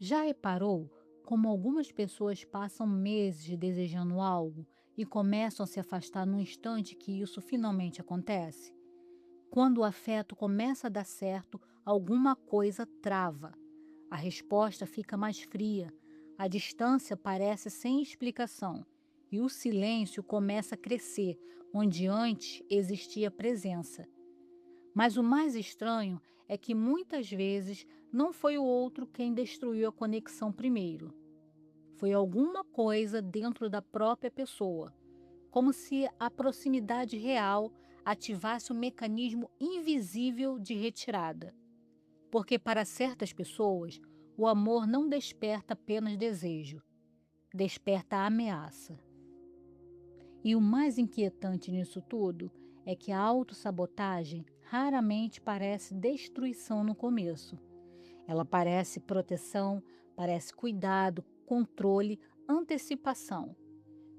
Já reparou como algumas pessoas passam meses desejando algo e começam a se afastar no instante que isso finalmente acontece? Quando o afeto começa a dar certo, alguma coisa trava. A resposta fica mais fria, a distância parece sem explicação e o silêncio começa a crescer onde antes existia presença. Mas o mais estranho é que muitas vezes não foi o outro quem destruiu a conexão primeiro. Foi alguma coisa dentro da própria pessoa, como se a proximidade real ativasse um mecanismo invisível de retirada. Porque para certas pessoas, o amor não desperta apenas desejo, desperta ameaça. E o mais inquietante nisso tudo é que a autossabotagem raramente parece destruição no começo. Ela parece proteção, parece cuidado, controle, antecipação,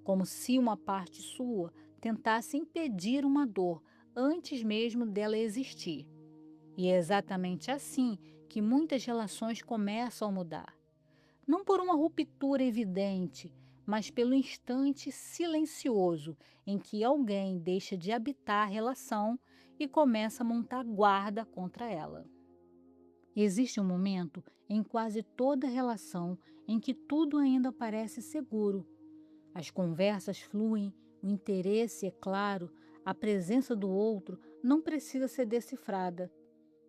como se uma parte sua tentasse impedir uma dor antes mesmo dela existir. E é exatamente assim que muitas relações começam a mudar. Não por uma ruptura evidente, mas pelo instante silencioso em que alguém deixa de habitar a relação e começa a montar guarda contra ela. Existe um momento em quase toda relação em que tudo ainda parece seguro. As conversas fluem, o interesse é claro, a presença do outro não precisa ser decifrada.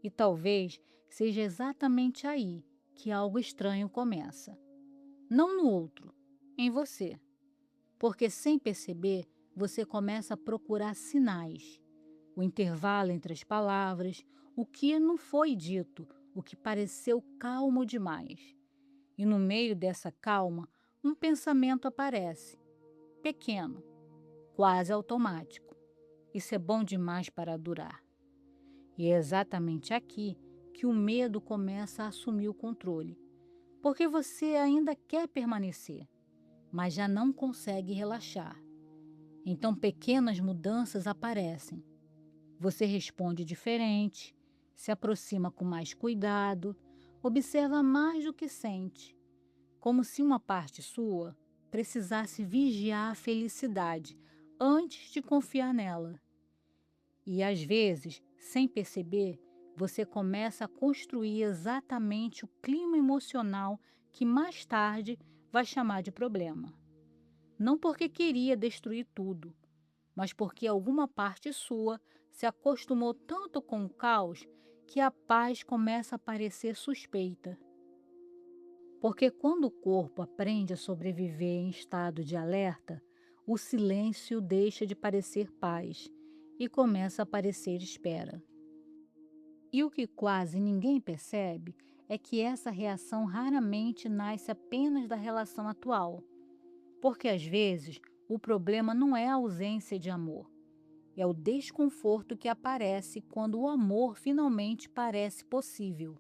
E talvez seja exatamente aí que algo estranho começa. Não no outro, em você. Porque sem perceber, você começa a procurar sinais. O intervalo entre as palavras, o que não foi dito, o que pareceu calmo demais. E no meio dessa calma, um pensamento aparece, pequeno, quase automático. Isso é bom demais para durar. E é exatamente aqui que o medo começa a assumir o controle. Porque você ainda quer permanecer, mas já não consegue relaxar. Então pequenas mudanças aparecem. Você responde diferente, se aproxima com mais cuidado, observa mais do que sente, como se uma parte sua precisasse vigiar a felicidade antes de confiar nela. E às vezes, sem perceber, você começa a construir exatamente o clima emocional que mais tarde vai chamar de problema. Não porque queria destruir tudo, mas porque alguma parte sua se acostumou tanto com o caos que a paz começa a parecer suspeita. Porque quando o corpo aprende a sobreviver em estado de alerta, o silêncio deixa de parecer paz e começa a parecer espera. E o que quase ninguém percebe é que essa reação raramente nasce apenas da relação atual, porque às vezes o problema não é a ausência de amor, é o desconforto que aparece quando o amor finalmente parece possível.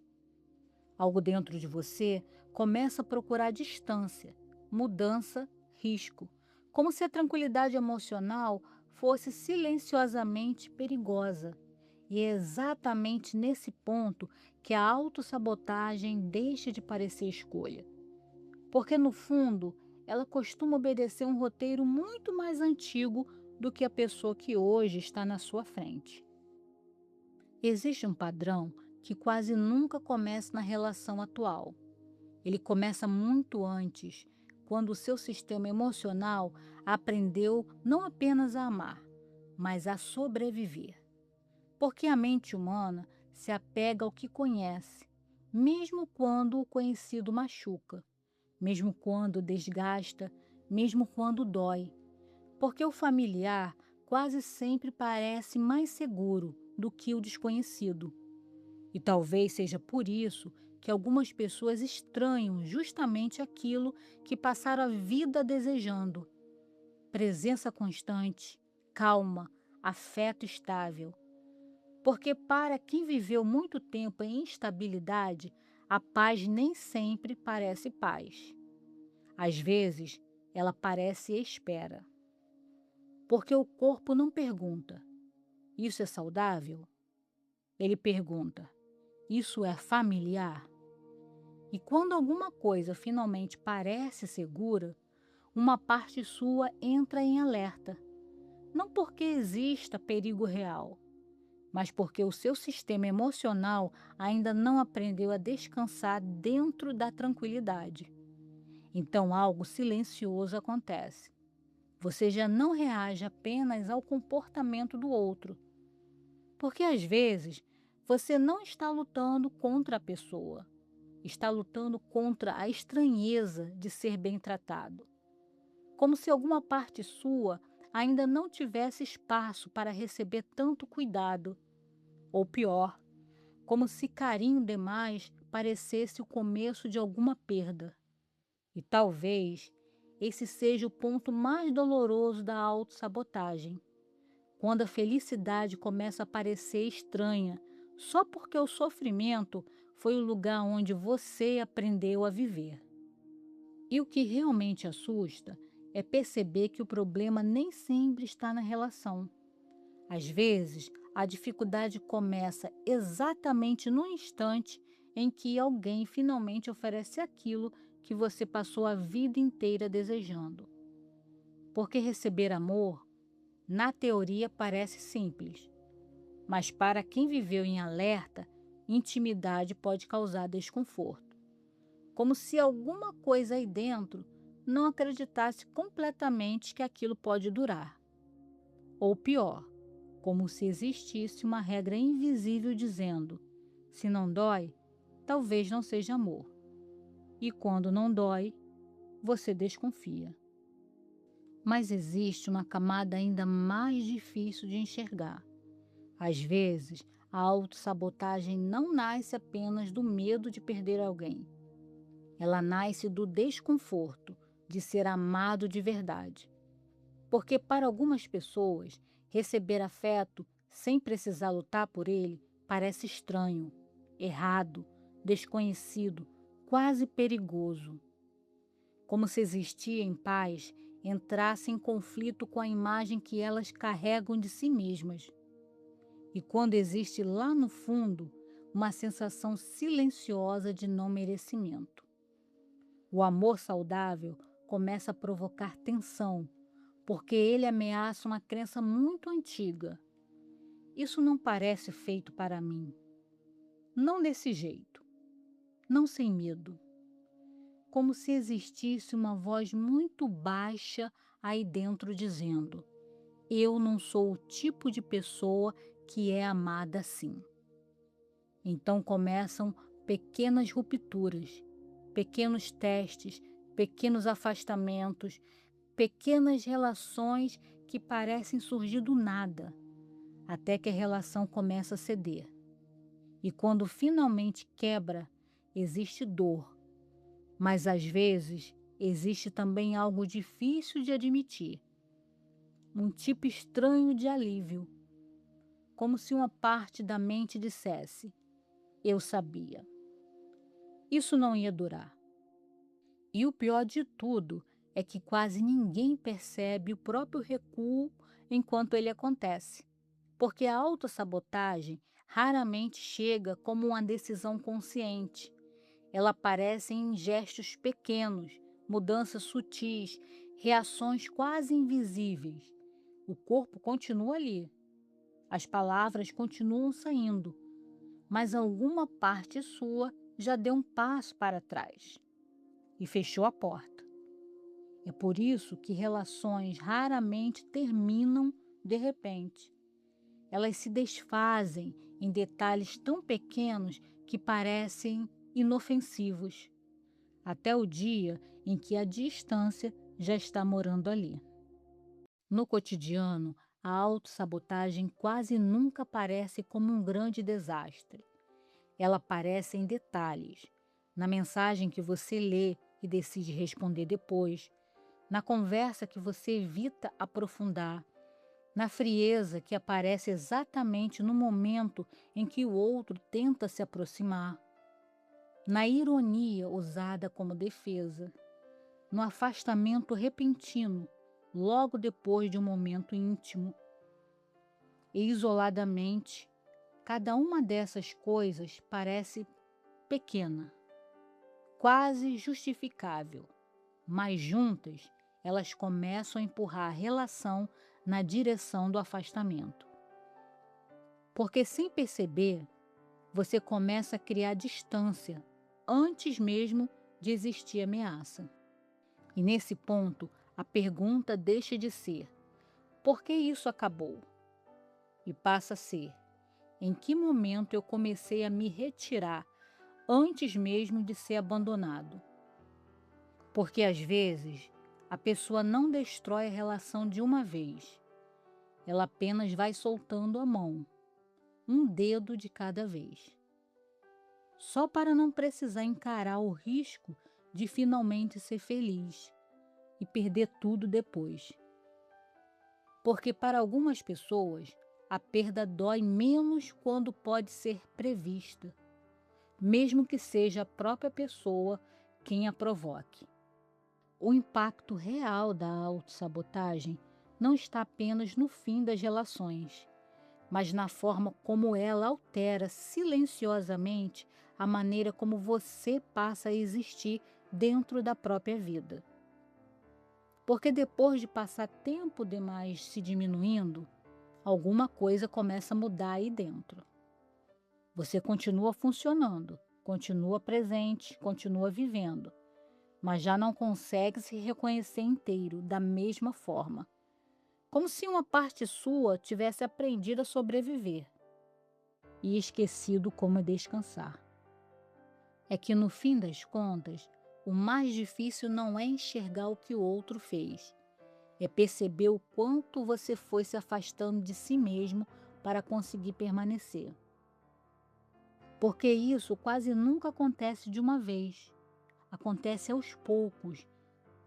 Algo dentro de você começa a procurar distância, mudança, risco, como se a tranquilidade emocional fosse silenciosamente perigosa. E é exatamente nesse ponto que a autossabotagem deixa de parecer escolha. Porque, no fundo, ela costuma obedecer um roteiro muito mais antigo do que a pessoa que hoje está na sua frente. Existe um padrão que quase nunca começa na relação atual. Ele começa muito antes, quando o seu sistema emocional aprendeu não apenas a amar, mas a sobreviver. Porque a mente humana se apega ao que conhece, mesmo quando o conhecido machuca, mesmo quando desgasta, mesmo quando dói. Porque o familiar quase sempre parece mais seguro do que o desconhecido. E talvez seja por isso que algumas pessoas estranham justamente aquilo que passaram a vida desejando: presença constante, calma, afeto estável. Porque para quem viveu muito tempo em instabilidade, a paz nem sempre parece paz. Às vezes, ela parece espera. Porque o corpo não pergunta: isso é saudável? Ele pergunta: isso é familiar? E quando alguma coisa finalmente parece segura, uma parte sua entra em alerta, não porque exista perigo real, mas porque o seu sistema emocional ainda não aprendeu a descansar dentro da tranquilidade. Então algo silencioso acontece. Você já não reage apenas ao comportamento do outro, porque às vezes você não está lutando contra a pessoa, está lutando contra a estranheza de ser bem tratado, como se alguma parte sua ainda não tivesse espaço para receber tanto cuidado, ou pior, como se carinho demais parecesse o começo de alguma perda. E talvez esse seja o ponto mais doloroso da autossabotagem, quando a felicidade começa a parecer estranha, só porque o sofrimento foi o lugar onde você aprendeu a viver. E o que realmente assusta é perceber que o problema nem sempre está na relação. Às vezes, a dificuldade começa exatamente no instante em que alguém finalmente oferece aquilo que você passou a vida inteira desejando. Porque receber amor, na teoria, parece simples, mas para quem viveu em alerta, intimidade pode causar desconforto. Como se alguma coisa aí dentro não acreditasse completamente que aquilo pode durar. Ou pior, como se existisse uma regra invisível dizendo: se não dói, talvez não seja amor. E quando não dói, você desconfia. Mas existe uma camada ainda mais difícil de enxergar. Às vezes, a autossabotagem não nasce apenas do medo de perder alguém. Ela nasce do desconforto de ser amado de verdade. Porque para algumas pessoas, receber afeto sem precisar lutar por ele parece estranho, errado, desconhecido, quase perigoso. Como se existir em paz entrasse em conflito com a imagem que elas carregam de si mesmas. E quando existe lá no fundo uma sensação silenciosa de não merecimento. O amor saudável começa a provocar tensão, porque ele ameaça uma crença muito antiga. Isso não parece feito para mim. Não desse jeito. Não sem medo. Como se existisse uma voz muito baixa aí dentro dizendo: eu não sou o tipo de pessoa que é amada assim. Então começam pequenas rupturas, pequenos testes, pequenos afastamentos, pequenas relações que parecem surgir do nada, até que a relação começa a ceder. E quando finalmente quebra, existe dor, mas às vezes existe também algo difícil de admitir, um tipo estranho de alívio, como se uma parte da mente dissesse: eu sabia. Isso não ia durar. E o pior de tudo é que quase ninguém percebe o próprio recuo enquanto ele acontece, porque a autossabotagem raramente chega como uma decisão consciente. Ela aparece em gestos pequenos, mudanças sutis, reações quase invisíveis. O corpo continua ali, as palavras continuam saindo, mas alguma parte sua já deu um passo para trás e fechou a porta. É por isso que relações raramente terminam de repente. Elas se desfazem em detalhes tão pequenos que parecem inofensivos, até o dia em que a distância já está morando ali. No cotidiano, a autossabotagem quase nunca aparece como um grande desastre. Ela aparece em detalhes, na mensagem que você lê e decide responder depois, na conversa que você evita aprofundar, na frieza que aparece exatamente no momento em que o outro tenta se aproximar, na ironia usada como defesa, no afastamento repentino, logo depois de um momento íntimo. E isoladamente, cada uma dessas coisas parece pequena, quase justificável, mas juntas elas começam a empurrar a relação na direção do afastamento. Porque sem perceber, você começa a criar distância antes mesmo de existir ameaça. E nesse ponto, a pergunta deixa de ser: por que isso acabou? E passa a ser: em que momento eu comecei a me retirar antes mesmo de ser abandonado? Porque às vezes a pessoa não destrói a relação de uma vez, ela apenas vai soltando a mão, um dedo de cada vez, só para não precisar encarar o risco de finalmente ser feliz e perder tudo depois. Porque para algumas pessoas, a perda dói menos quando pode ser prevista, mesmo que seja a própria pessoa quem a provoque. O impacto real da autossabotagem não está apenas no fim das relações, mas na forma como ela altera silenciosamente a maneira como você passa a existir dentro da própria vida. Porque depois de passar tempo demais se diminuindo, alguma coisa começa a mudar aí dentro. Você continua funcionando, continua presente, continua vivendo, mas já não consegue se reconhecer inteiro da mesma forma. Como se uma parte sua tivesse aprendido a sobreviver e esquecido como descansar. É que no fim das contas, o mais difícil não é enxergar o que o outro fez, é perceber o quanto você foi se afastando de si mesmo para conseguir permanecer. Porque isso quase nunca acontece de uma vez. Acontece aos poucos,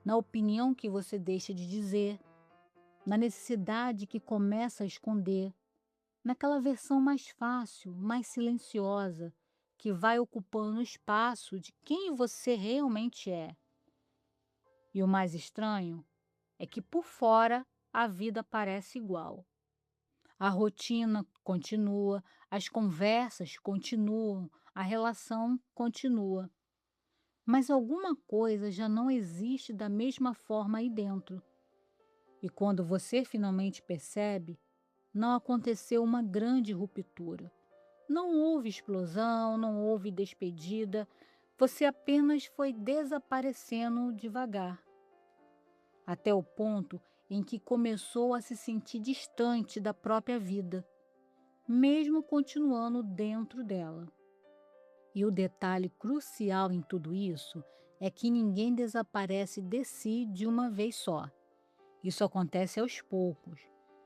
na opinião que você deixa de dizer, na necessidade que começa a esconder, naquela versão mais fácil, mais silenciosa, que vai ocupando o espaço de quem você realmente é. E o mais estranho é que por fora a vida parece igual. A rotina continua, as conversas continuam, a relação continua. Mas alguma coisa já não existe da mesma forma aí dentro. E quando você finalmente percebe, não aconteceu uma grande ruptura. Não houve explosão, não houve despedida, você apenas foi desaparecendo devagar, até o ponto em que começou a se sentir distante da própria vida, mesmo continuando dentro dela. E o detalhe crucial em tudo isso é que ninguém desaparece de si de uma vez só. Isso acontece aos poucos,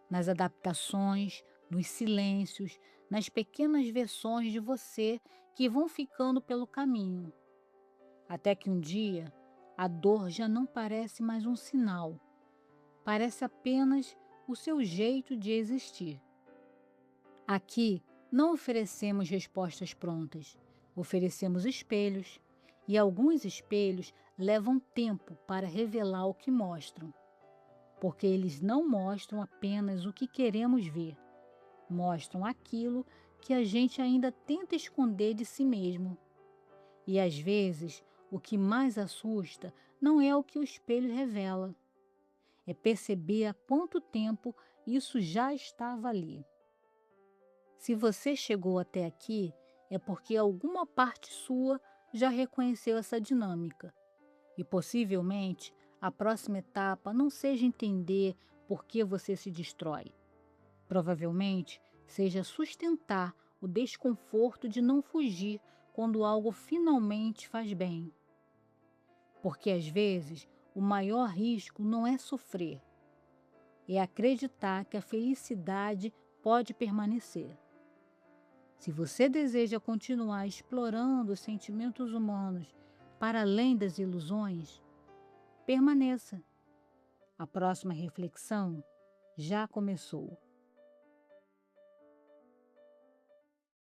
nas adaptações, nos silêncios, nas pequenas versões de você que vão ficando pelo caminho. Até que um dia, a dor já não parece mais um sinal, parece apenas o seu jeito de existir. Aqui não oferecemos respostas prontas, oferecemos espelhos, e alguns espelhos levam tempo para revelar o que mostram, porque eles não mostram apenas o que queremos ver, mostram aquilo que a gente ainda tenta esconder de si mesmo. E às vezes, o que mais assusta não é o que o espelho revela, é perceber há quanto tempo isso já estava ali. Se você chegou até aqui, é porque alguma parte sua já reconheceu essa dinâmica. E possivelmente a próxima etapa não seja entender por que você se destrói. Provavelmente seja sustentar o desconforto de não fugir quando algo finalmente faz bem. Porque às vezes o maior risco não é sofrer, é acreditar que a felicidade pode permanecer. Se você deseja continuar explorando os sentimentos humanos para além das ilusões, permaneça. A próxima reflexão já começou.